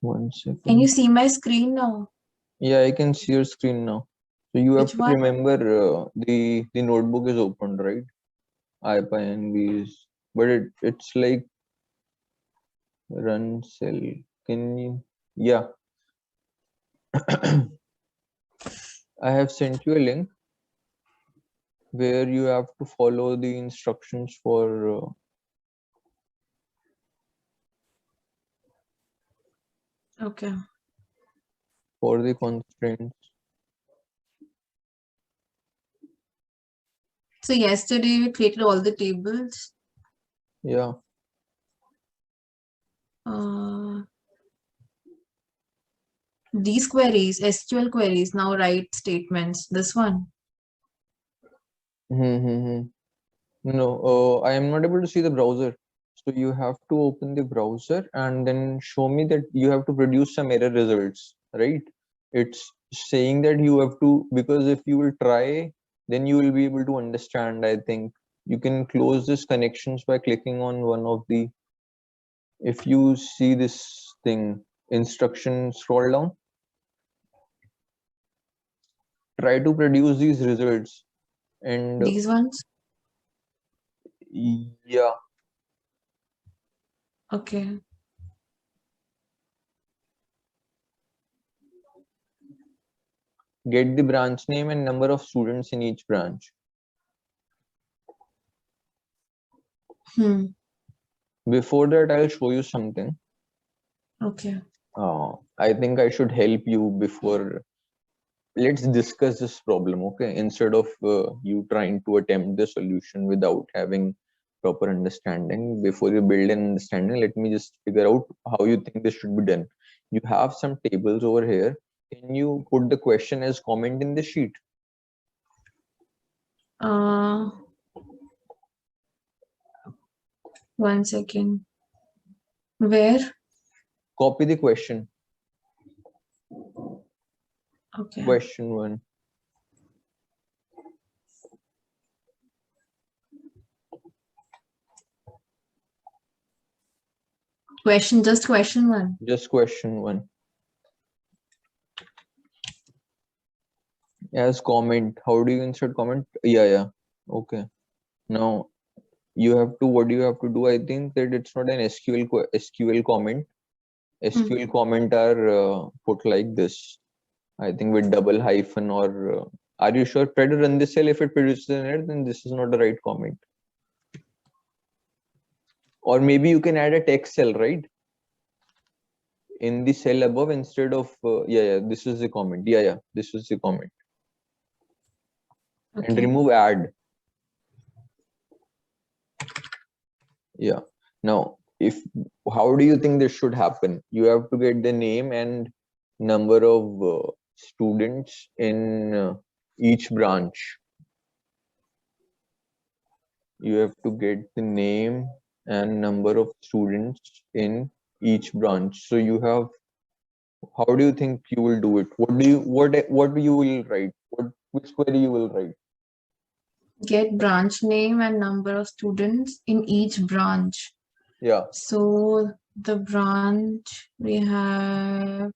1 second. Can you see my screen now? Yeah, I can see your screen now. So you have Which to one? remember the notebook is opened, right? IPyNV is, but it's like run cell. Can you? Yeah, I have sent you a link where you have to follow the instructions for Okay. the constraints. So yesterday we created all the tables. Yeah. These queries, SQL queries, now write statements. This one. No, I am not able to see the browser. So you have to open the browser and then show me that you have to produce some error results, right? It's saying that you have to, because if you will try, then you will be able to understand. I think you can close this connections by clicking on one of the, if you see this thing, instruction, scroll down, try to produce these results. And These ones? yeah, Okay. get the branch name and number of students in each branch. Before that, I'll show you something. Okay. I think I should help you before. Let's discuss this problem, okay? Instead of you trying to attempt the solution without having proper understanding. Before you build an understanding, let me just figure out how you think this should be done. You have some tables over here. Can you put the question as comment in the sheet? One second. Where? Copy the question. Okay. Question 1. Question, just question 1. Just question 1. As comment, how do you insert comment? Yeah. Okay. Now you have to, what you have to do, I think that it's not an SQL comment. SQL comment are put like this, I think with double hyphen or are you sure? Try to run this cell. If it produces an error, then this is not the right comment. Or maybe you can add a text cell, right? In the cell above instead of this is the comment. This is the comment. Okay. And remove add. Yeah. Now, how do you think this should happen? You have to get the name and number of students in each branch. You have to get the name and number of students in each branch. So you have, how do you think you will do it? What do you will write? Which query you will write? Get branch name and number of students in each branch. Yeah. So the branch, we have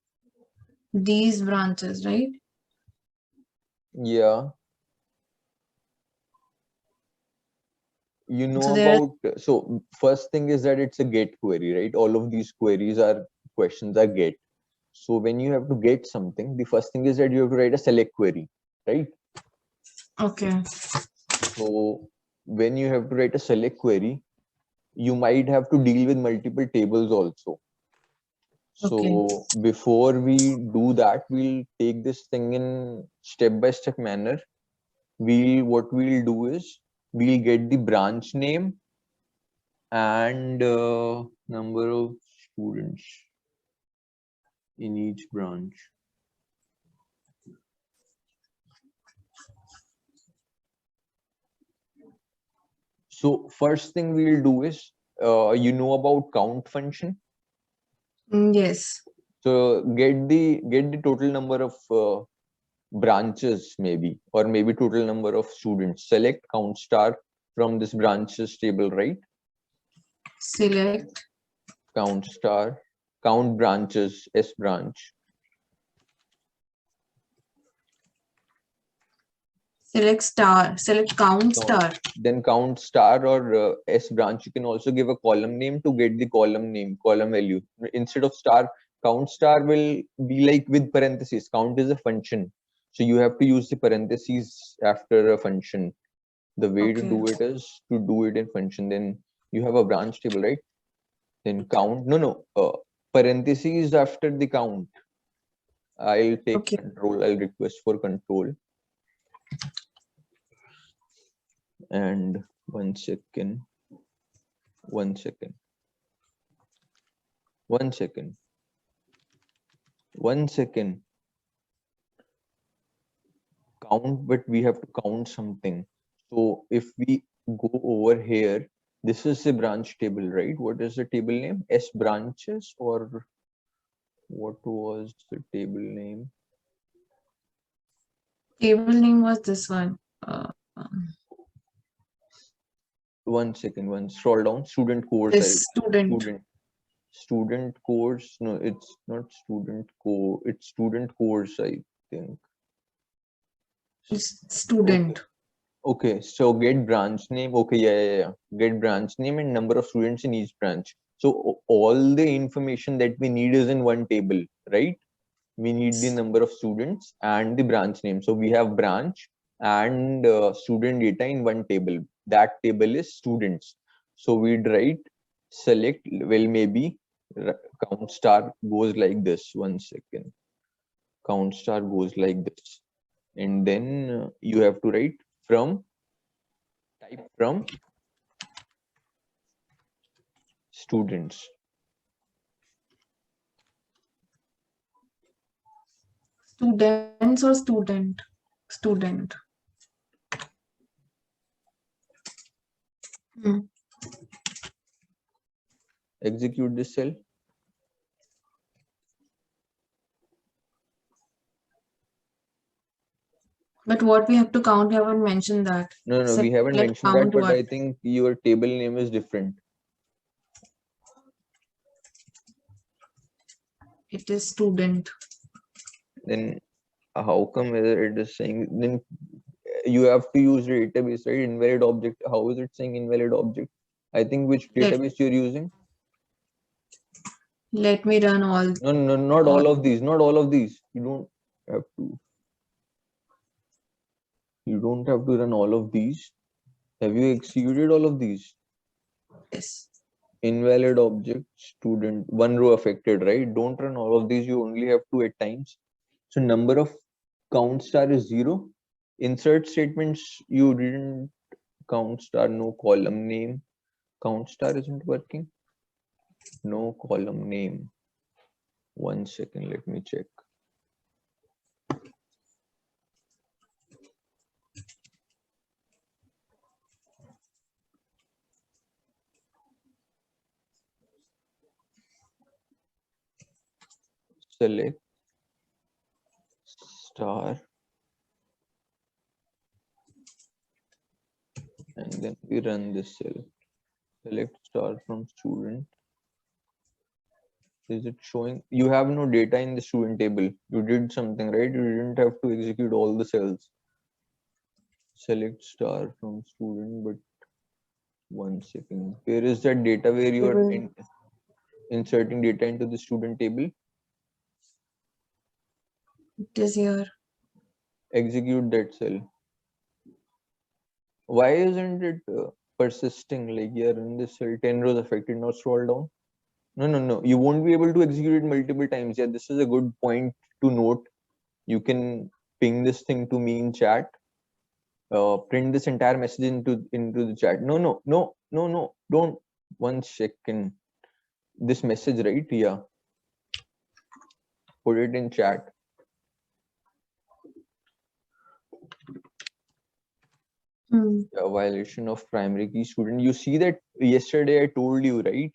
these branches, right? Yeah. You know So about, so first thing is that it's a get query, right? All of these queries are questions are get. So when you have to get something, the first thing is that you have to write a select query, right? Okay. So when you have to write a select query, you might have to deal with multiple tables also. So before we do that, we'll take this thing in step-by-step manner. What we'll do is we'll get the branch name and number of students in each branch. So first thing we'll do is, you know about count function? Yes. So get the total number of branches maybe, or maybe total number of students. Select count star from this branches table, right? Select Count star count branches, S branch. Select count star. Then count star or S branch. You can also give a column name to get the column name, column value. Instead of star, count star will be like with parentheses. Count is a function. So you have to use the parentheses after a function. The way to do it is to do it in function. Then you have a branch table, right? Then count. No. Parentheses after the count. I'll take control. I'll request for control. And 1 second. 1 second. 1 second. 1 second. Count, but we have to count something. So if we go over here, this is the branch table, right? What is the table name? S branches, or what was the table name? Table name was this one. 1 second. One scroll down. Student course. Student course. No, it's not student core. It's student course, I think. Student. Okay, so get branch name. Okay, yeah. Get branch name and number of students in each branch. So all the information that we need is in one table, right? We need the number of students and the branch name. So we have branch and student data in one table. That table is students. So we'd write select, well, maybe count star goes like this. 1 second. Count star goes like this. And then you have to write type from students. Students or student? Student. Execute this cell. But what we have to count, we haven't mentioned that. No, we haven't mentioned that, but I think your table name is different. It is student. Then how come it is saying, then you have to use database, right? Invalid object. How is it saying invalid object? I think which database you're using? Let me run all. No, not all of these. Not all of these. You don't have to. You don't have to run all of these. Have you executed all of these? Yes. Invalid object, student, one row affected, right? Don't run all of these. You only have to at times. So number of count star is 0. Insert statements, you didn't count star, no column name. Count star isn't working. No column name. 1 second, let me check. Select star and then we run this cell. Select star from student. Is it showing? You have no data in the student table. You did something, right? You didn't have to execute all the cells. Select star from student, but 1 second. Where is that data where you are inserting data into the student table? It is here. Execute that cell. Why isn't it persisting? Like you're in this cell, 10 rows affected. Now scroll down. No. You won't be able to execute it multiple times. Yeah, this is a good point to note. You can ping this thing to me in chat. Print this entire message into the chat. No. Don't. 1 second. This message, right? Yeah. Put it in chat. A violation of primary key student. You see that yesterday I told you, right?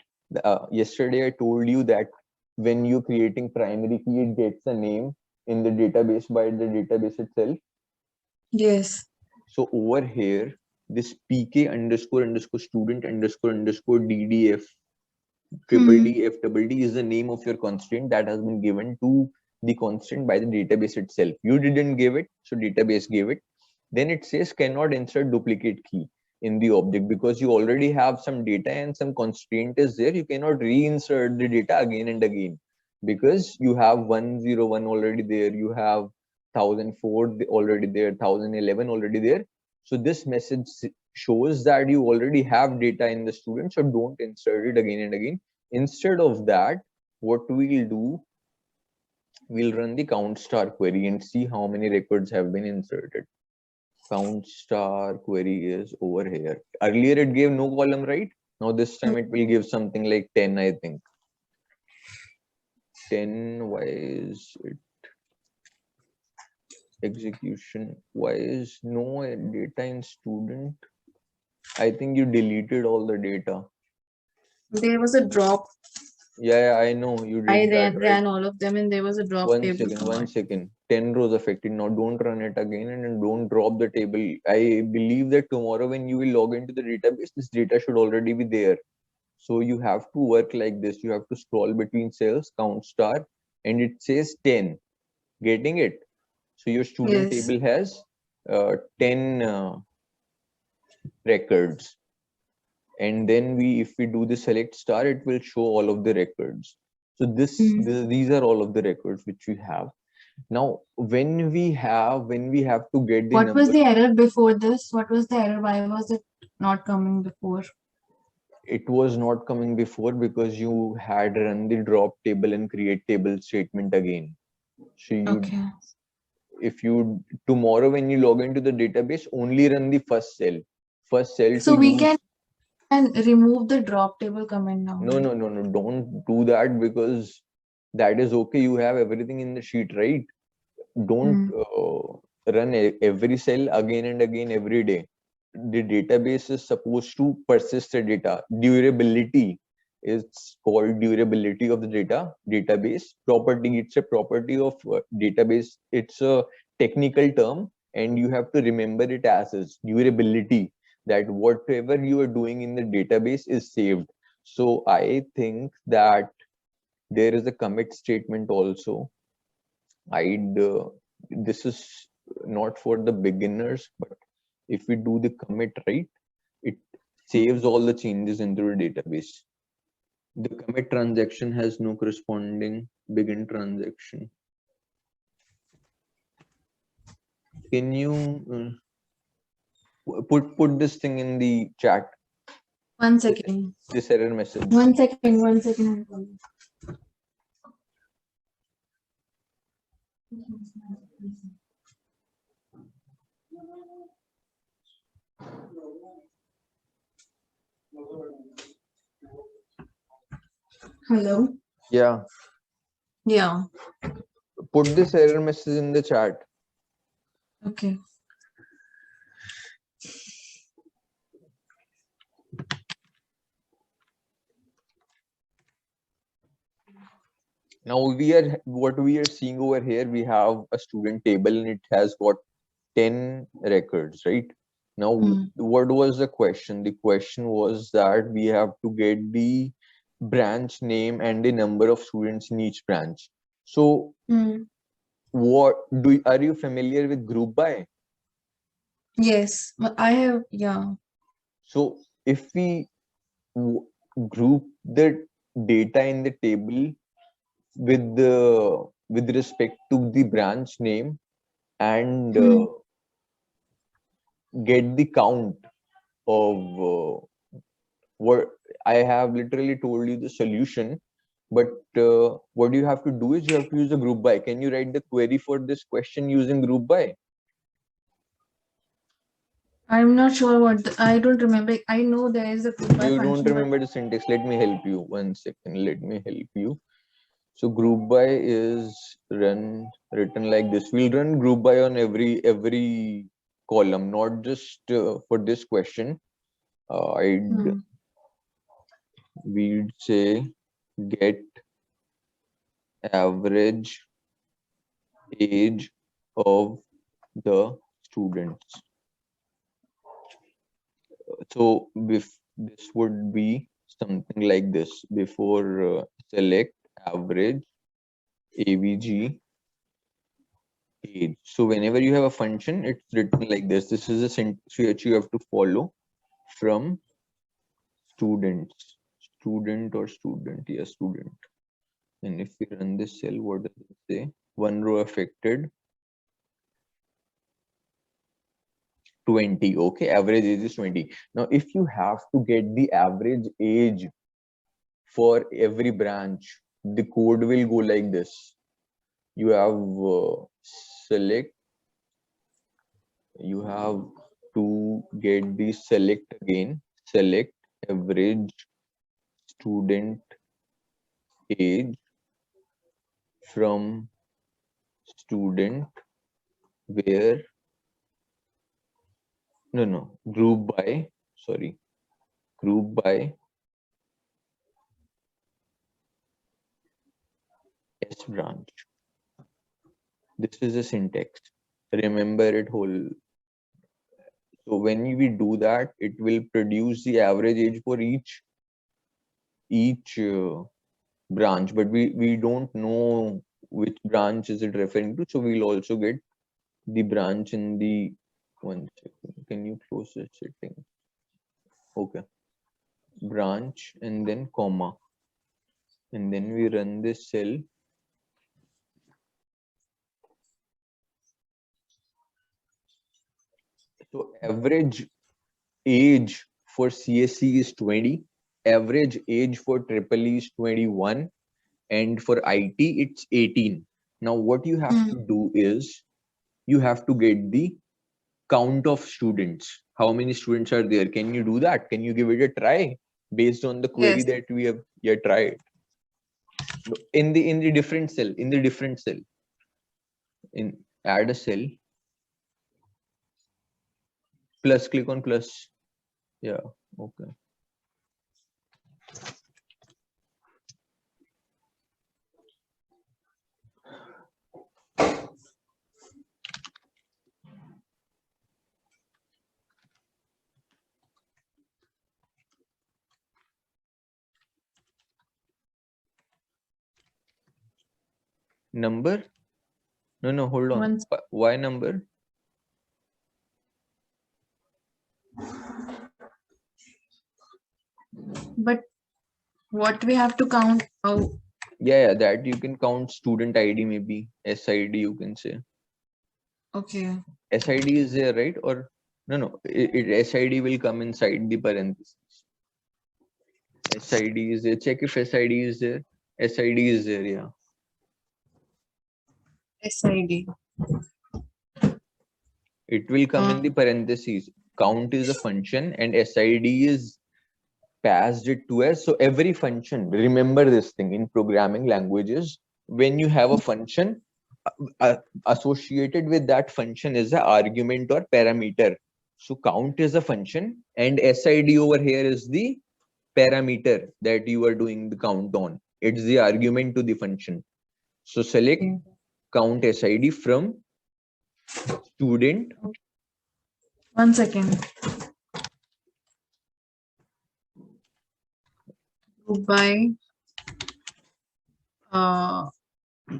Yesterday I told you that when you're creating primary key, it gets a name in the database by the database itself. Yes. So over here, this pk __ student __ DDF Triple D, F double D is the name of your constraint that has been given to the constraint by the database itself. You didn't give it, so database gave it. Then it says cannot insert duplicate key in the object because you already have some data and some constraint is there. You cannot reinsert the data again and again because you have 101 already there. You have 1004 already there, 1011 already there. So this message shows that you already have data in the student, so don't insert it again and again. Instead of that, what we'll do, we'll run the count star query and see how many records have been inserted. Count star query is over here. Earlier it gave no column, right? Now this time it will give something like 10, I think. 10, why is it execution? Why is no data in student? I think you deleted all the data. There was a drop. Yeah, I know you did I that, right? ran all of them and there was a drop table. One second. 10 rows affected. Now don't run it again and don't drop the table. I believe that tomorrow when you will log into the database, this data should already be there. So you have to work like this. You have to scroll between cells, count star, and it says 10. Getting it? So your student Yes. table has 10 records. And then if we do the select star, it will show all of the records. So these are all of the records which we have. Now, when we have to get the What number, was the error before this? What was the error? Why was it not coming before? it was not coming before because you had run the drop table and create table statement again. So if you tomorrow when you log into the database, only run the first cell. So we can remove the drop table command now. No, don't do that because that is okay. You have everything in the sheet, right? Don't run every cell again and again every day. The database is supposed to persist the data. Durability is called durability of the database property. It's a property of database. It's a technical term and you have to remember it as is durability, that whatever you are doing in the database is saved. So I think that there is a commit statement also. This is not for the beginners, but if we do the commit right, it saves all the changes into the database. The commit transaction has no corresponding begin transaction. Can you put this thing in the chat? 1 second. This error message. 1 second. 1 second. Hello. Yeah. Yeah. Put this error message in the chat. Okay. Now what we are seeing over here, we have a student table and it has got 10 records, right? Now, what was the question? The question was that we have to get the branch name and the number of students in each branch. So, are you familiar with group by? Yes, I have, yeah. So, if we group the data in the table with respect to the branch name and get the count of what I have literally told you the solution, but what you have to do is you have to use a group by. Can you write the query for this question using group by? I'm not sure what I don't remember. I know there is a group by You function, don't remember the syntax. Let me help you. 1 second. Let me help you. So group by is written like this. We'll run group by on every column, not just for this question. We'd say get average age of the students. So this would be something like this before select average avg age. So whenever you have a function, it's written like this. This is a syntax which you have to follow from students. Student or student, yes, student. And if we run this cell, what does it say? One row affected, 20. Okay, average age is 20. Now, if you have to get the average age for every branch, the code will go like this. You have select, you have to get the select again, select average student age from student where, no, group by, sorry, group by S branch. This is a syntax. Remember it whole. So when we do that, it will produce the average age for each branch, but we don't know which branch is it referring to. So we'll also get the branch in the, one second. Can you close this setting? Okay. Branch and then comma. And then we run this cell. So average age for CSC is 20, average age for triple E is 21, and for IT it's 18. Now what you have to do is you have to get the count of students. How many students are there? Can you do that? Can you give it a try based on the query Yes. that we have tried? In the different cell, in add a cell, plus, click on plus. Yeah, okay. Number? No, hold on. Why number? But what we have to count? Oh, Yeah, that you can count student ID, maybe SID you can say. okay. SID is there, right? Or no, SID will come inside the parentheses. SID is there. Check if SID is there. SID is there, yeah. SID. It will come in the parentheses. Count is a function and SID is passed it to us. So every function, remember this thing in programming languages, when you have a function, associated with that function is the argument or parameter. So count is a function and SID over here is the parameter that you are doing the count on. It's the argument to the function. So select count SID from student. 1 second. Group by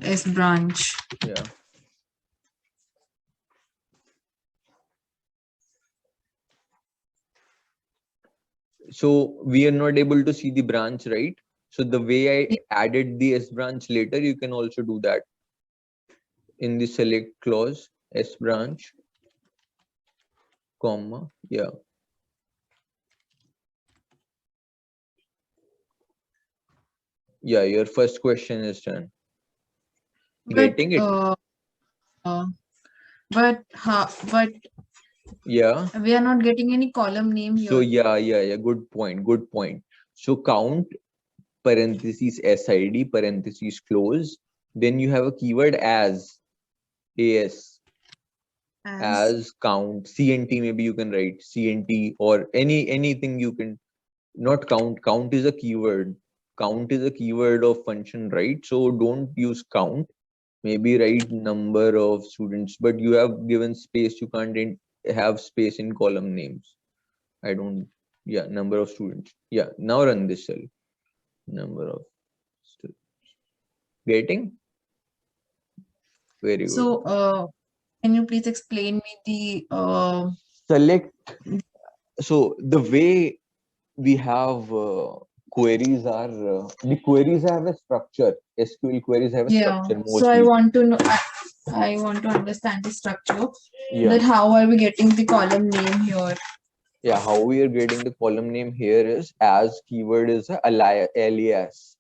S branch. Yeah. So we are not able to see the branch, right? So the way I added the S branch later, you can also do that in the select clause, S branch, comma, yeah. Yeah, your first question is done. Getting it? But Yeah. We are not getting any column name here. So yeah. Good point. So count parentheses SID parentheses close. Then you have a keyword as as count CNT. Maybe you can write CNT or anything you can. Not count. Count is a keyword. Count is a keyword of function, right? So don't use count. Maybe write number of students, but you have given space. You can't have space in column names. I don't Yeah, number of students. Yeah, now run this cell. Number of students. Getting? Very good. So, can you please explain me the Select. So the way we have queries are the queries have a structure. SQL queries have a yeah. structure So I mostly. want to know. I want to understand the structure. Yeah, That how are we getting the column name here? yeah. How we are getting the column name here is as keyword is a alias.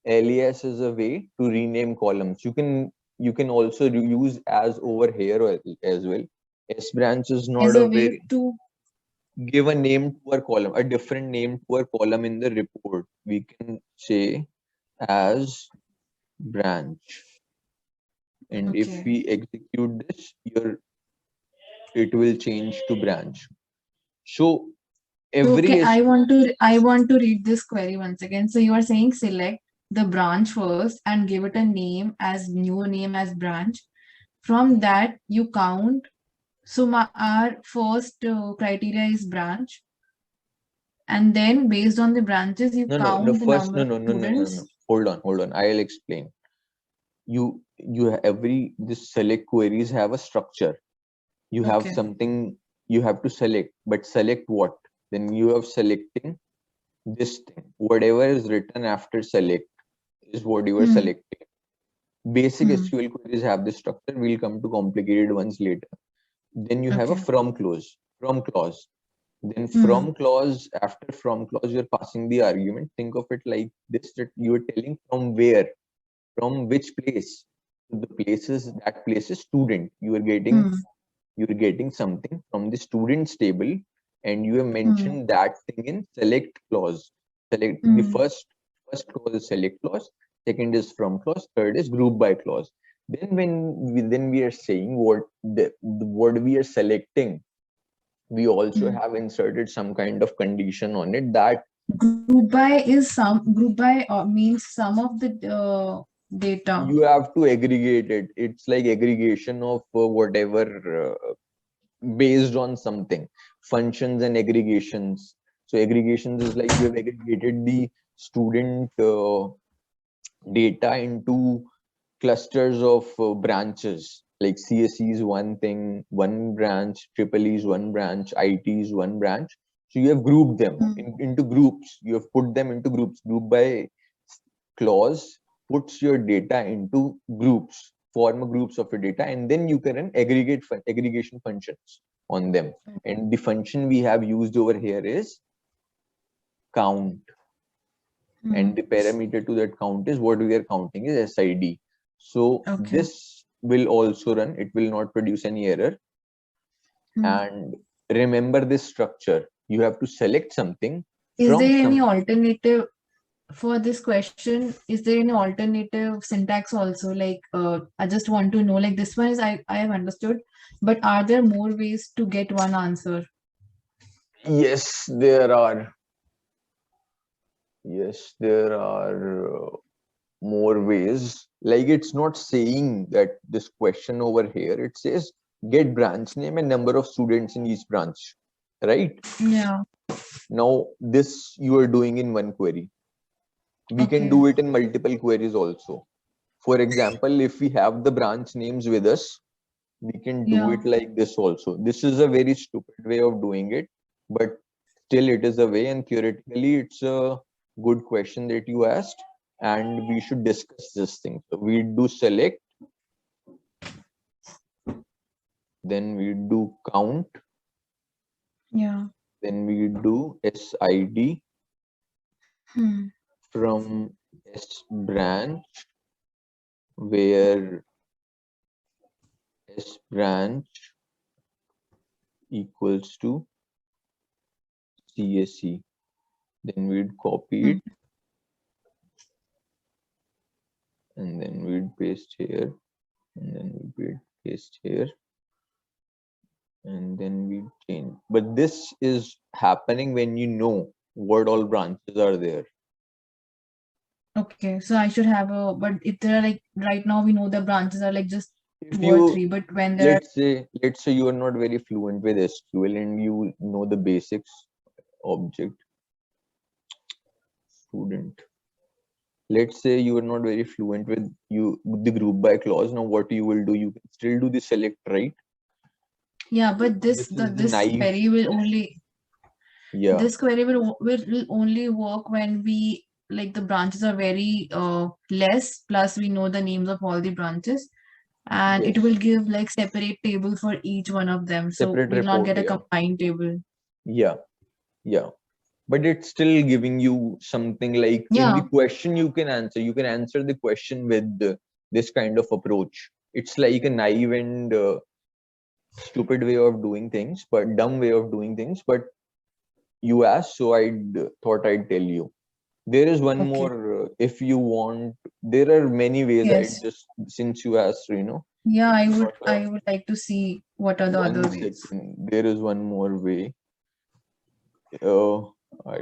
Alias is a way to rename columns. You can also use as over here as well. S branch is As not a a way very to. give a name to our column, a different name to our column in the report. We can say as branch. And if Okay. we execute this, it will change to branch. So Okay, every I want to read this query once again. So you are saying select the branch first and give it a name as new name as branch. From that you count. So our first criteria is branch, and then based on the branches you the count the first number no of no no no no no. students. Hold on. I'll explain. Every this select queries have a structure. You have Okay. something you have to select, but select what? Then you have selecting this thing. Whatever is written after select is what you are Hmm. selecting. Basic Hmm. SQL queries have this structure. We'll come to complicated ones later. Then you have a Okay. from clause. Then Hmm. from clause, after from clause, you're passing the argument. Think of it like this, that you're telling from where, from which place. The places, that place is student. Hmm. You're getting something from the students table, and you have Hmm. mentioned that thing in select clause. Select the Hmm. first clause is select clause, second is from clause, third is group by clause. Then we are saying what we are selecting, we also Hmm. have inserted some kind of condition on it that Group by means some of the data. you have to aggregate it. It's like aggregation of whatever based on something, functions and aggregations. So aggregations is like you have aggregated the student data into clusters of branches, like CSE is one thing, one branch, triple E is one branch, IT is one branch. So you have grouped them Hmm. into groups. You have put them into groups. Group by clause puts your data into groups, form groups of your data, and then you can run aggregation functions on them. And the function we have used over here is count, Hmm. and the parameter to that count is what we are counting is SID. So Okay. this will also run, it will not produce any error. Hmm. And remember this structure, you have to select something Is from there any some. alternative for this question? Is there any alternative syntax also? Like, I just want to know, like this one is I have understood, but are there more ways to get one answer? Yes, there are. Yes, there are more ways. Like it's not saying that this question over here, it says get branch name and number of students in each branch, right? Yeah. Now this you are doing in one query. We can Okay. do it in multiple queries also. For example, if we have the branch names with us, we can do Yeah. it like this also. This is a very stupid way of doing it, but still it is a way, and theoretically it's a good question that you asked, and we should discuss this thing. So we do select, then we do count, Yeah. then we do SID Hmm. from S branch, where S branch equals to CSE. Then we'd copy Hmm. it, and then we'd paste here, and then we'd paste here, and then we change. But this is happening when you know what all branches are there. Okay. So I should have but if there are like right now we know the branches are like just If 2 or 3, you but when there are. let's say you are not very fluent with SQL and you know the basics object. Student. Let's say you are not very fluent with the group by clause. Now what you will do, you can still do the select, right? Yeah, but This is the this naive. query will only Yeah. this query will only work when we like the branches are very less, plus we know the names of all the branches, and it Yes. will give like separate table for each one of them. So Separate we'll not report. get a Yeah. combined table. Yeah. Yeah. But it's still giving you something like in the Yeah. question you can answer the question with this kind of approach. It's like a naive and stupid way of doing things, but dumb way of doing things. But you asked, so I thought I'd tell you. There is one Okay. more, if you want. There are many ways. I Yes. just, since you asked, Yeah, thought, I would like to see what are the other one ways. second. There is one more way. I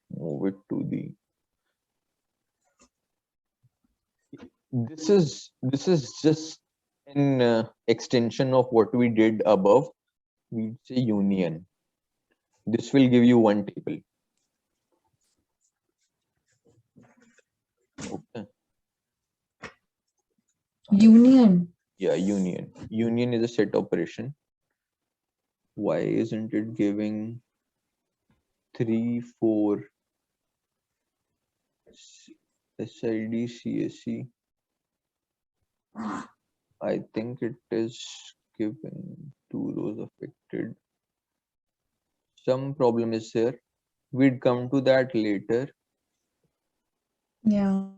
move it to the. This is just an extension of what we did above. We'd say union. This will give you one table. Okay. Union. Yeah, union. Union is a set operation. Why isn't it giving 3, 4 SID, CSC? I think it is given 2 rows affected. Some problem is there. We'd come to that later. Yeah.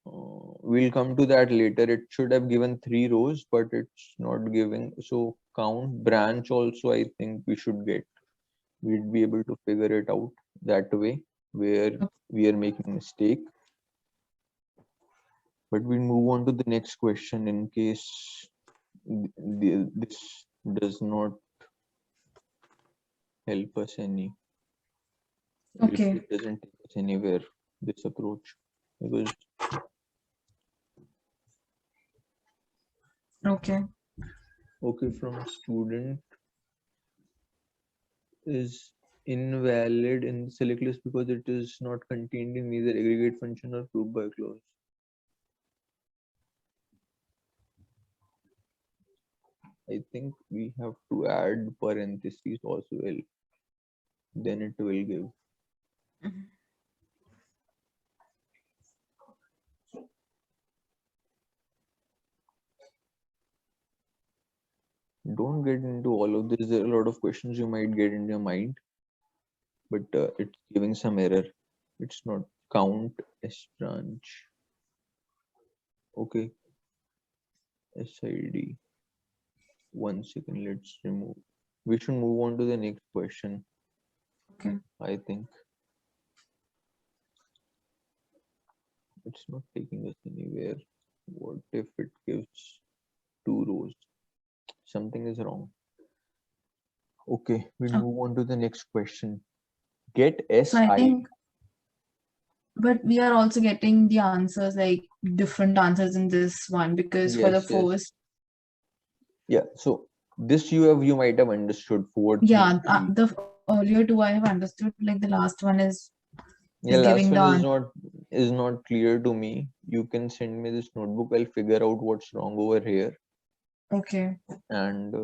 We'll come to that later. It should have given 3 rows, but it's not giving. So count branch also, I think we should get. We'd be able to figure it out that way where we are making mistake. But we'll move on to the next question in case this does not help us any. Okay. It doesn't take us anywhere, this approach, because Okay. okay, from student is invalid in the select list because it is not contained in either aggregate function or group by clause. I think we have to add parentheses also well. Then it will give. Don't get into all of this. There are a lot of questions you might get in your mind, but it's giving some error. It's not count S branch. Okay. SID. 1 second. Let's remove. We should move on to the next question. Okay. I think it's not taking us anywhere. What if it gives 2 rows? Something is wrong. Okay, we'll move on to the next question. Get So I SI. think, but we are also getting the answers like different answers in this one because for the Yes, yes. first, Yeah, so this you might have understood 4, 3, yeah, 3. the earlier two I have understood. Like the last one is Yeah, last giving the one answer. is not clear to me. You can send me this notebook. I'll figure out what's wrong over here, Okay. and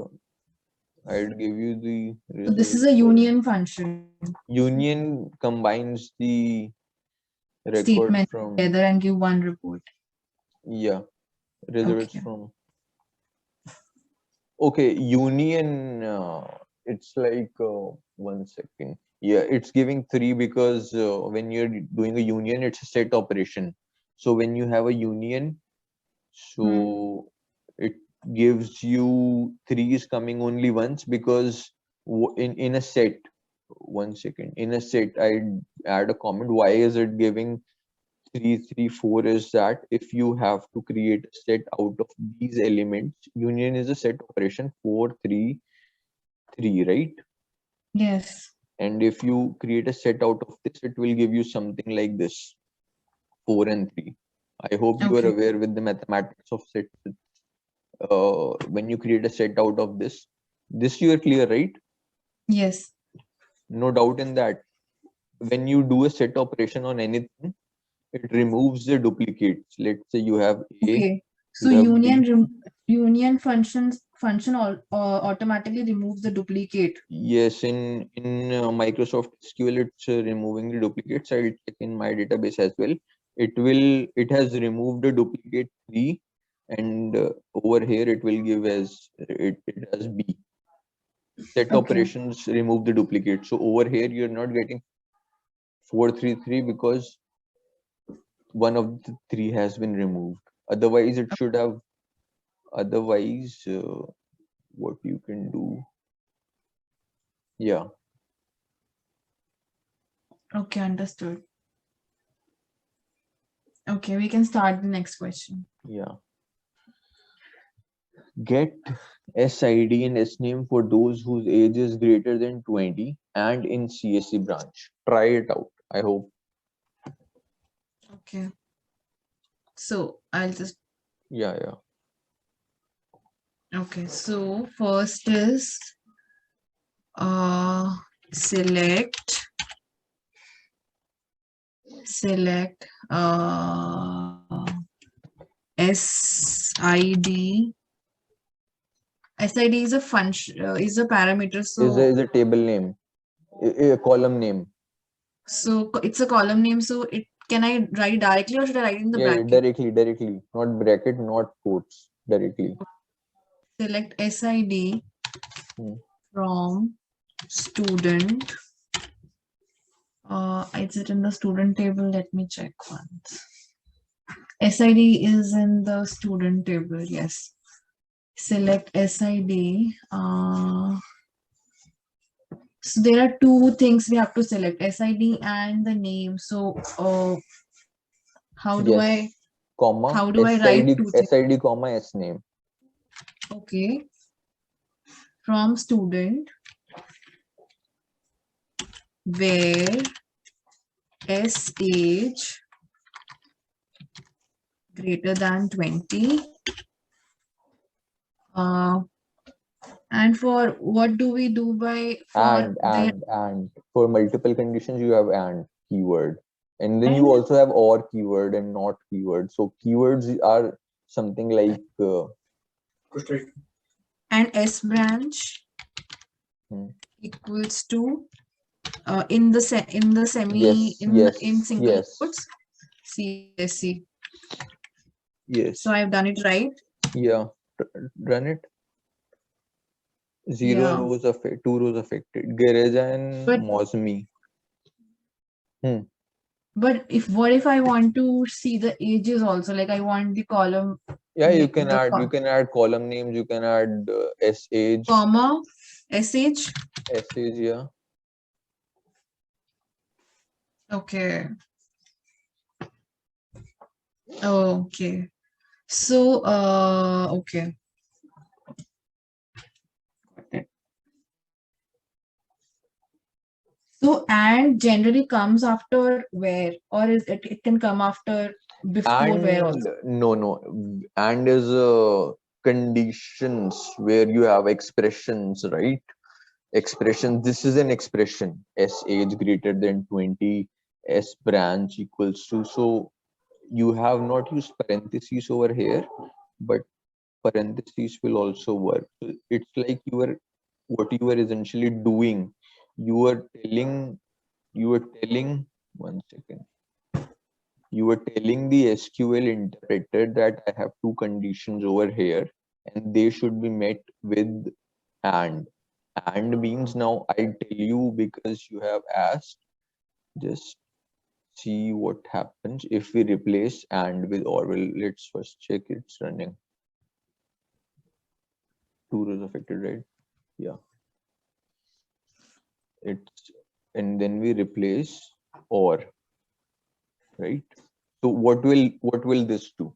I'd give you the So this result. is a union function. Union combines the records Statement from, together and give one report. yeah, results Okay. from. Okay, union. It's like 1 second. Yeah, it's giving 3 because when you're doing a union, it's a set operation. So when you have a union, so it gives you 3 is coming only once because in a set. 1 second. In a set, I add a comment. Why is it giving 3, 3, 4? Is that if you have to create a set out of these elements, union is a set operation 4, 3, 3, right? Yes. And if you create a set out of this, it will give you something like this, 4 and 3. I hope you are Okay. aware with the mathematics of sets. When you create a set out of this you are clear, right? Yes. No doubt in that. When you do a set operation on anything, it removes the duplicates. Let's say you have A, Okay. So you have B. union function automatically removes the duplicate. Yes, in Microsoft SQL, it's removing the duplicates. I'll check in my database as well. It has removed the duplicate 3, and over here it will give as it has B. Set Okay. operations remove the duplicate. So over here you're not getting 433 because one of the 3 has been removed. Otherwise, it should have. Otherwise, what you can do? Yeah, Okay, understood. Okay, we can start the next question. yeah. Get SID and SNAME for those whose age is greater than 20 and in CSC branch. Try it out. I hope. Okay. So I'll just Yeah, yeah. okay. So first is uh select SID. SID is a function is a parameter. Is a table name, a column name. So it's a column name. So it can I write directly or should I write in the Yeah, bracket? directly, not bracket, not quotes, directly. Select SID Hmm. from student. Is it in the student table? Let me check once. SID is in the student table. Yes. Select SID. So there are two things we have to select: SID and the name. So how do Yes, I comma, write two things? SID, comma, SNAME. Okay. From student where S age greater than 20. And for what do we do by for the And. For multiple conditions, you have and keyword. And then you and also have or keyword and not keyword. So keywords are something like S branch hmm, equals to in the semi yes, yes, in single yes, quotes CSC. So yes. I've done it right. Yeah, run it. Zero Yeah. rows affected, 2 rows affected. Garage and But Mosmi. Hmm. if what if I want to see the ages also? Like I want the column Yeah, the you can add column names. You can add S age, comma sh. S age. Yeah. Okay. Okay. So okay. So and generally comes after where, or is it can come after before where And also. no, and is conditions where you have expressions, right? Expression. This is an expression. S age greater than 20, S branch equals to. So you have not used parentheses over here, but parentheses will also work. So it's like what you are essentially doing. You are telling, you are telling, one second. You were telling the SQL interpreter that I have two conditions over here and they should be met with and. And means now I'll tell you because you have asked. Just see what happens if we replace and with or. Well, let's first check it's running. 2 rows affected, right? Yeah. It's and then we replace or, right? So what will this do?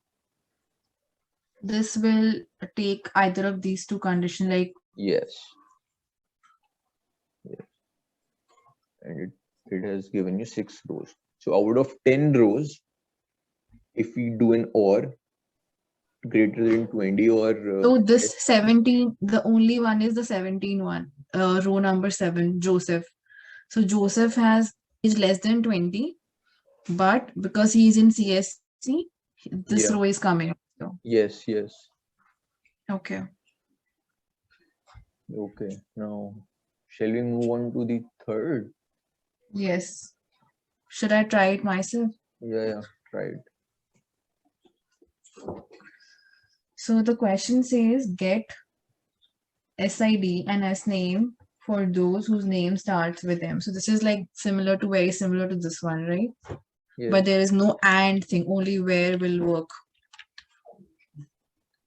This will take either of these two conditions, like Yes. Yes. And it has given you 6 rows. So out of 10 rows, if we do an or, greater than 20 or So this 17, the only one is the 17 one, row number 7, Joseph. So Joseph has is less than 20, but because he is in CSC, this row yeah, is coming. So, yes, yes. okay. Okay, now shall we move on to the third? Yes. Should I try it myself? Yeah, yeah, right. So the question says get SID and S name for those whose name starts with M. So this is like very similar to this one, right? But Yes. there is no and thing, only where will work.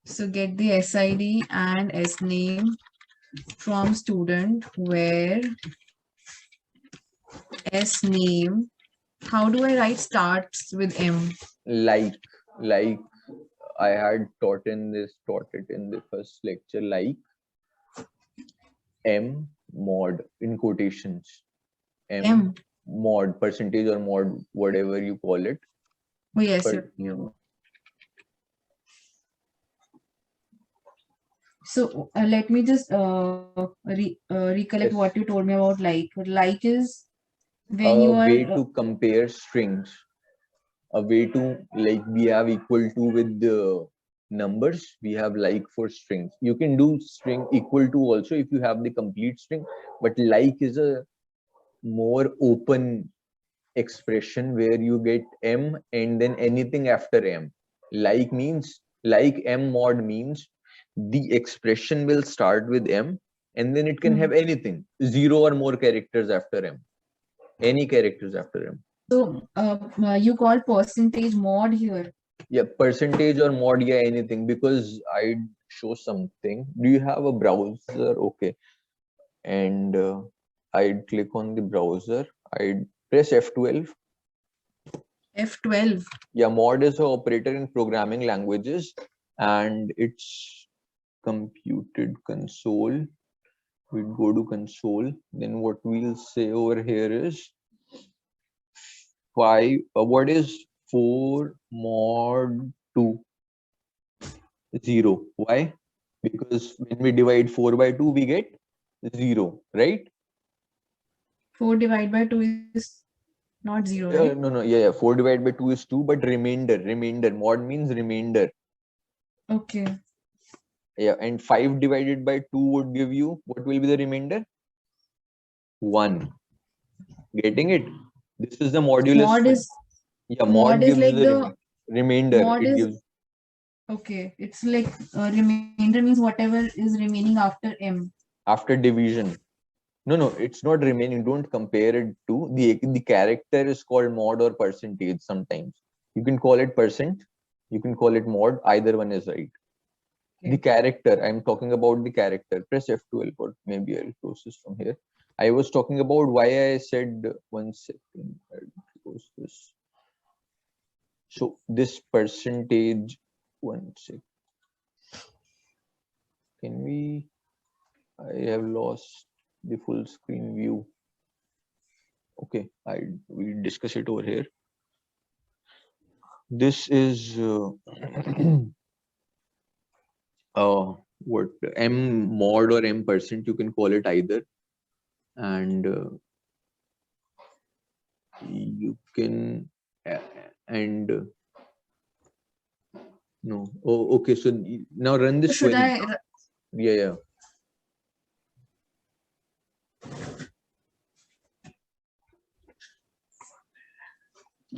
So get the SID and S name from student where S name. How do I write starts with M? Like, like I had taught it in the first lecture, like M mod in quotations. M M. mod, percentage or mod, whatever you call it. Oh yes, But you. So let me just recollect what you yes, told me about like. Like is when a you are way to compare strings, a way to, like, we have equal to with the numbers, we have like for strings. You can do string equal to also if you have the complete string, but like is a more open expression where you get M and then anything after M. Like means, like M mod means the expression will start with M and then it can Hmm. have anything, zero or more characters after M, any characters after M. So you call percentage mod here. Yeah, percentage or mod, yeah, anything, because I'd show something. Do you have a browser? Okay. And I'd click on the browser. I'd press F12. F12. Yeah, mod is an operator in programming languages and it's computed console. We'd go to console. Then what we'll say over here is 5. What is 4 mod 2? 0. Why? Because when we divide 4 by 2, we get 0, right? 4 divided by 2 is not 0, right? No, no, yeah, yeah. 4 divided by 2 is 2, but remainder. Mod means remainder. Okay. Yeah, and 5 divided by 2 would give you, what will be the remainder? 1. Getting it? This is the modulus. Mod is Yeah, mod mod is gives like the the remainder. mod It is gives okay. It's like remainder means whatever is remaining after M. after division. No, no, it's not remaining. Don't compare it to the character is called mod or percentage sometimes. You can call it percent, you can call it mod, either one is right. The Okay. character, I'm talking about the character. Press F12 or maybe I'll close this from here. I was talking about why I said 1 second. I'll close this. So this percentage, 1 sec. Can we? I have lost the full screen view. Okay, we discuss it over here. This is what M mod or M percent, you can call it either, and you can and no. Oh, okay. So now run So this should query. I? Yeah, yeah.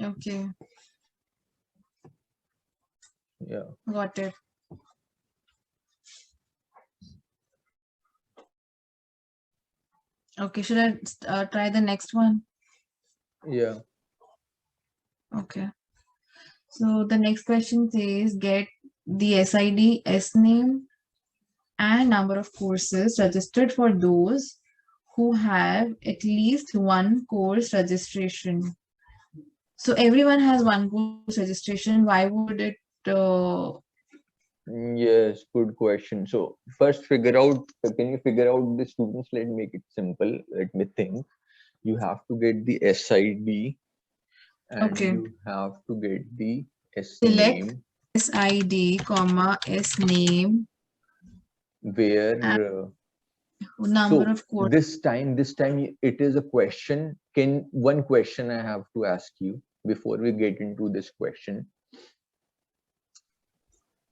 Okay, Yeah, got it. Okay, should I try the next one? yeah. Okay. So the next question says get the SID, S name, and number of courses registered for those who have at least one course registration. So everyone has one course registration. Why would it? Yes, good question. So first figure out, can you figure out the students? Let's make it simple. Let me think. You have to get the SID and Okay. you have to get the S Select name. SID, comma, S name, and where number so of course. this time it is a question. Can one question I have to ask you before we get into this question?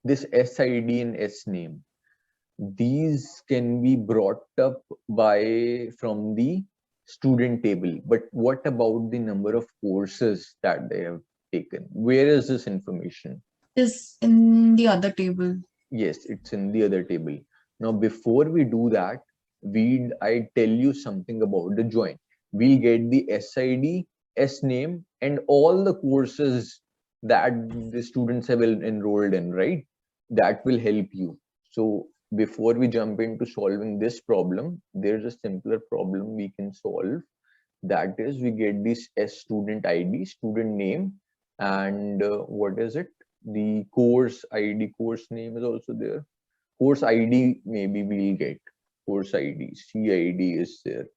This SID and S name, these can be brought up by from the student table, but what about the number of courses that they have taken? Where is this information? Is in the other table. Yes, it's in the other table. Now before we do that, I tell you something about the join. We'll get the SID, S name, and all the courses that the students have enrolled in, right? That will help you. So before we jump into solving this problem, there's a simpler problem we can solve. That is, we get this S student ID, student name, and what is it? The course ID, course name is also there. Course ID, maybe we'll get course ID, CID is there,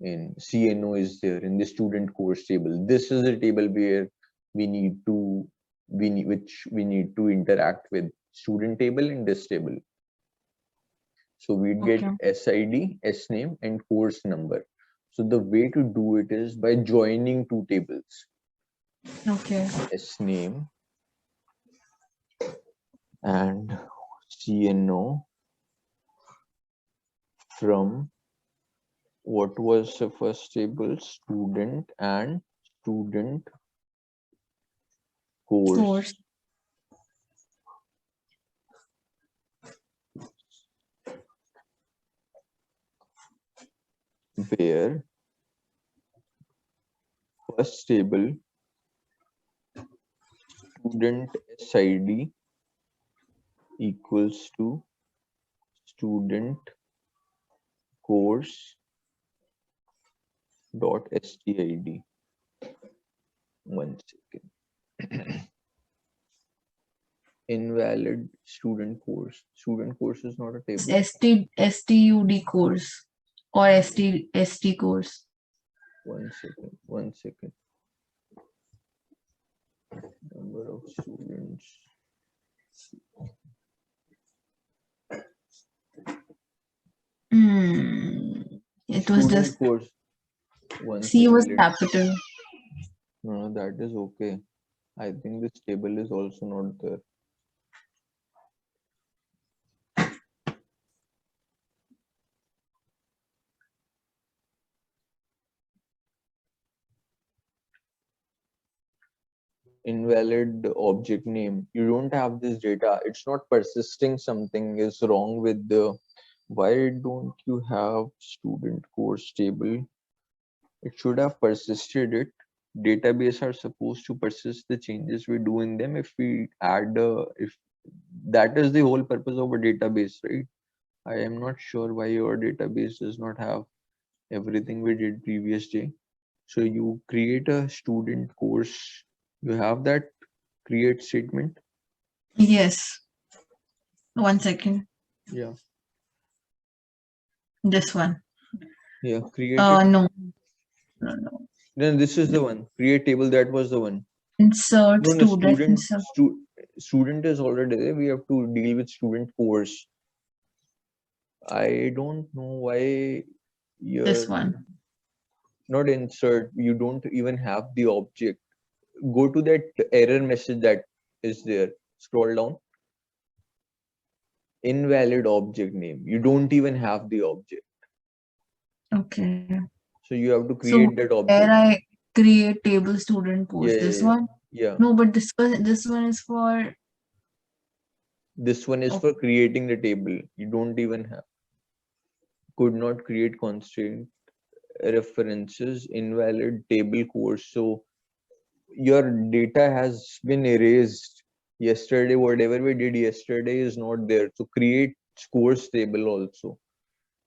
in CNO is there in the student course table. This is the table where we need to we need to interact with student table in this table. So we'd get Okay. SID, S name, and course number. So the way to do it is by joining two tables. Okay. S name and CNO from what was the first table? Student and student course. Course. Where first table student SID equals to student course dot stid. One second. Invalid student course. Student course is not a table. STUD course or ST course. One second. One second. Number of students. It was Student just course. One C was second. capital. No, that is okay. I think this table is also not there. Invalid object name. You don't have this data. It's not persisting. Something is wrong with the. Why don't you have student course table? It should have persisted it. Database are supposed to persist the changes we do in them. If we add if that is the whole purpose of a database, right? I am not sure why your database does not have everything we did previous day. So you create a student course. You have that create statement. Yes. 1 second. Yeah. This one. Yeah. Create it. No. No. Then this is the one. Create table. That was the one. Insert No, student. Insert. Student is already there. We have to deal with student course. I don't know why you're This one. not insert. You don't even have the object. Go to that error message that is there. Scroll down. Invalid object name. You don't even have the object. Okay. So you have to So create that object. where I create table student course. Yeah, This yeah, one. yeah. No, but this one is for. This one is for creating the table. You don't even have. Could not create constraint references, invalid table course. So your data has been erased. Yesterday, whatever we did yesterday is not there. So create course table also.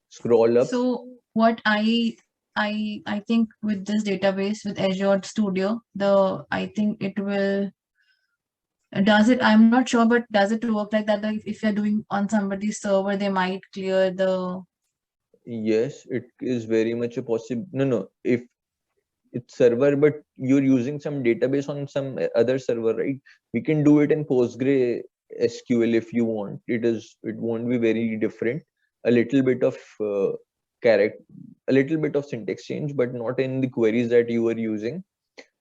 Scroll up. So what I think with this database with Azure Studio, I think it will does it, I'm not sure, but does it work like that? Like if you're doing on somebody's server, they might clear the. Yes, it is very much a possible. No, if it's server, but you're using some database on some other server, right? We can do it in PostgreSQL if you want. It won't be very different. A little bit of character, a little bit of syntax change, but not in the queries that you are using.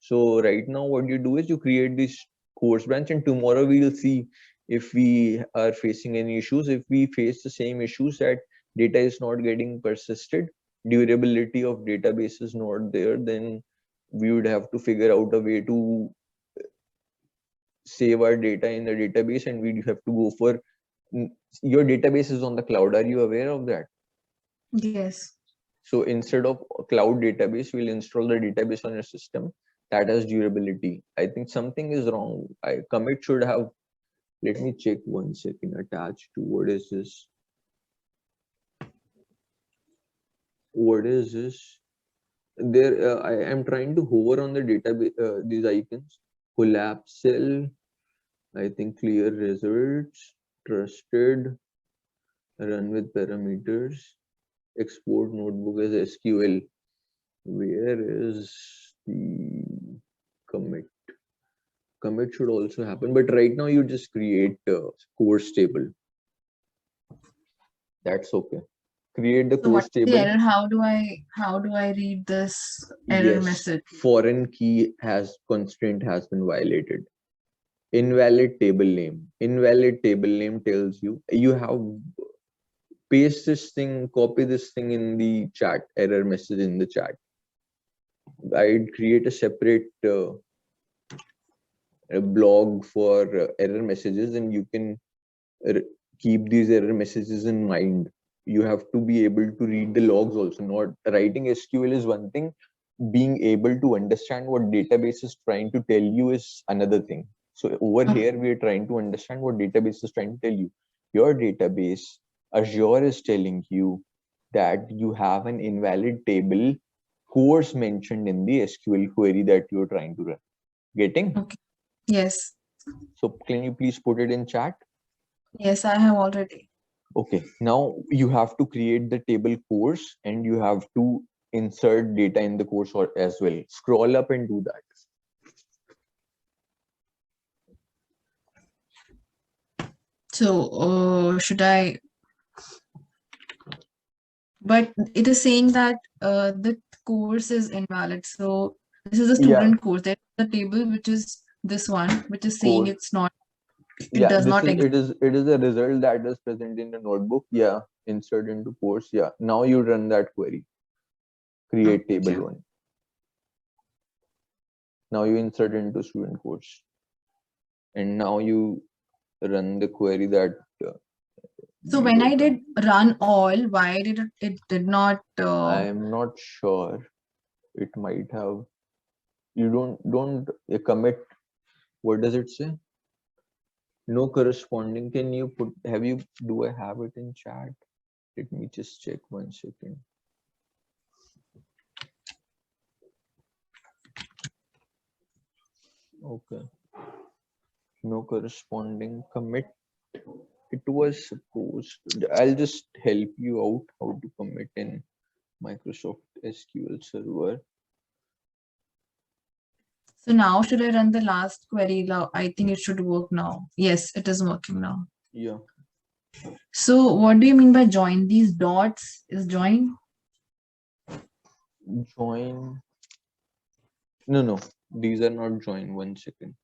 So right now, what you do is you create this course branch, and tomorrow we will see if we are facing any issues. If we face the same issues that data is not getting persisted, durability of database is not there, then we would have to figure out a way to save our data in the database, and we have to go for your database is on the cloud. Are you aware of that? Yes. So instead of a cloud database, we'll install the database on your system that has durability. I think something is wrong. Commit should have, let me check 1 second, attached to, what is this? What is this? There, I am trying to hover on the database, these icons. Collapse cell, I think clear results, trusted, run with parameters, export notebook as SQL. Where is the commit? Commit should also happen, but right now you just create a course table. That's okay. Create the So course what's the table. error? How do I read this error Yes, message? foreign key constraint has been violated. Invalid table name. Invalid table name tells you have paste this thing, copy this thing in the chat, error message in the chat. I'd create a separate a blog for error messages, and you can keep these error messages in mind. You have to be able to read the logs also. Not writing SQL is one thing, being able to understand what database is trying to tell you is another thing. So over here we are trying to understand what database is trying to tell you. Your database, Azure, is telling you that you have an invalid table course mentioned in the SQL query that you're trying to run. Getting? Okay. Yes. So can you please put it in chat? Yes, I have already. Okay, now you have to create the table course, and you have to insert data in the course or as well. Scroll up and do that. So should I? But it is saying that the course is invalid. So this is a Yeah, student course. There's the table which is this one, which is saying course. it's not. It Yeah, does this not is exist. it is a result that is present in the notebook. Yeah, insert into course. Yeah, now you run that query. Create table Okay. one. Now you insert into student course, and now you run the query that So we when were I trying. did run all, why did it did not? I am not sure. It might have. You don't commit. What does it say? No corresponding. Can you put? Have you? Do I have it in chat? Let me just check 1 second. Okay. No corresponding commit. It was supposed. I'll just help you out how to commit in Microsoft SQL Server. So now should I run the last query? Now I think it should work now. Yes, it is working now. Yeah. So what do you mean by join? These dots is join? Join. No. These are not join. 1 second.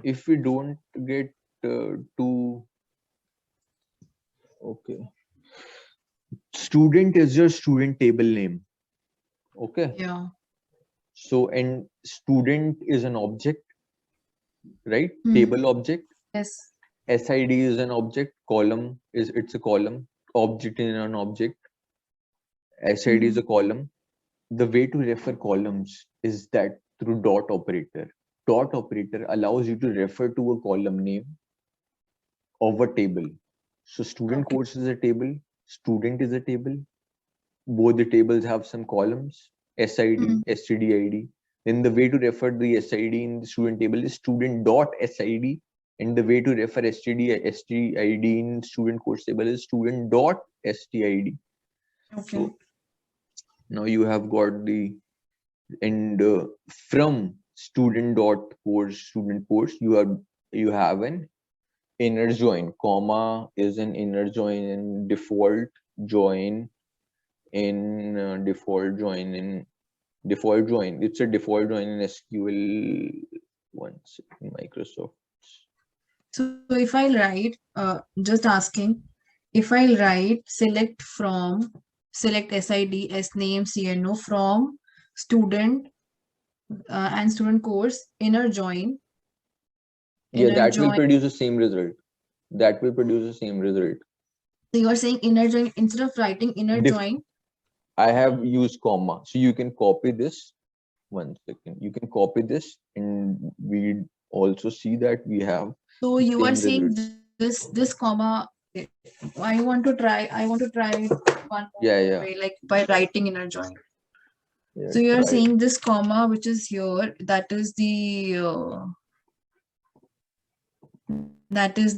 If we don't get to, okay, student is your student table name. Okay. Yeah. So, and student is an object, right? Hmm. Table object. Yes. SID is an object. Column is, it's a column. Object in an object. SID is a column. The way to refer columns is that through dot operator. Dot operator allows you to refer to a column name of a table. So student Okay. course is a table. Student is a table. both the tables have some columns, SID, STDID. Then the way to refer the SID in the student table is student.SID, and the way to refer STID in student course table is student.STID. Okay. So now you have got the, and from student course you have an inner join. Comma is an inner join in default join in default join in default join. It's a default join in SQL. One second, Microsoft. So if I write, just asking, if I write select SID, S name, CNO from student and student course, inner join. Yeah, that will produce the same result. That will produce the same result. So you are saying inner join instead of writing inner join. I have used comma. So you can copy this. One second. You can copy this, and we also see that we have. So you are saying this comma. I want to try one way, like by writing inner join. Yeah, so you are saying this comma which is here, that is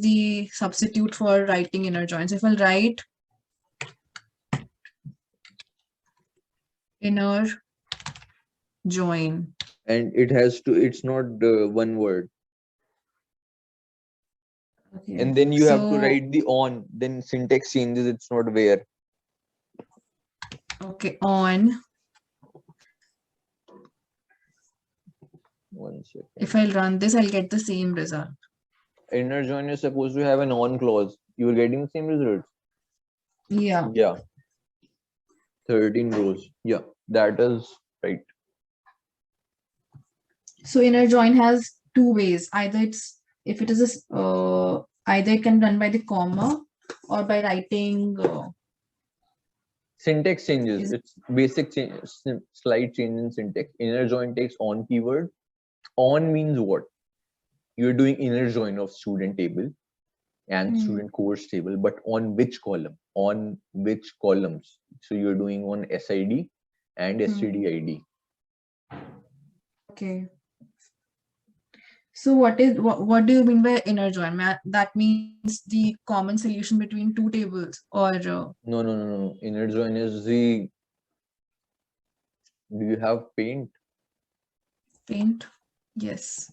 the substitute for writing inner join. So if I'll write inner join, and it's not one word. Okay. And then you have to write the on, then syntax changes, it's not where. Okay, on. One second. If I'll run this, I'll get the same result. Inner join is supposed to have an on clause. You are getting the same result. Yeah. Yeah. 13 rows. Yeah, that is right. So inner join has two ways. Either if it is either it can run by the comma or by writing. Syntax changes. It's basic change, slight change in syntax. Inner join takes on keyword. On means what? You're doing inner join of student table and student course table, but on which column? On which columns? So you're doing on SID and STDID. Okay. So what do you mean by inner join? That means the common solution between two tables, or No. Inner join is the. Do you have Paint? Paint? Yes.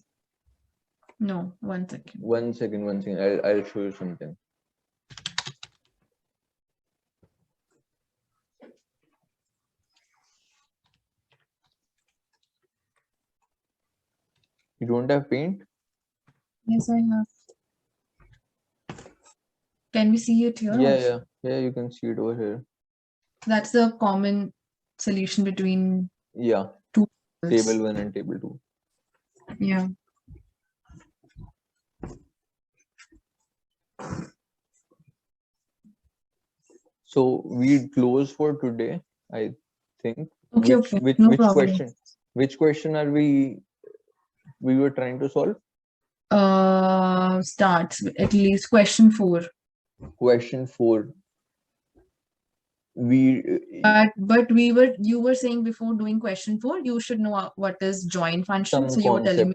No. One second. One second. I'll show you something. You don't have Paint? Yes, I have. Can we see it here? Yeah, you can see it over here. That's the common solution between two tables. Table 1 and table 2. Yeah. So we close for today, I think. Okay, which question? Which question are we were trying to solve? Starts at least question 4. Question 4. But you were saying before doing question 4, you should know what is join function. So you were telling me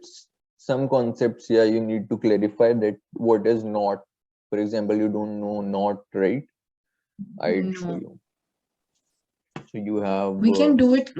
some concepts, yeah, you need to clarify that what is not. For example, you don't know not, right? I'll show you. So you have. We can do it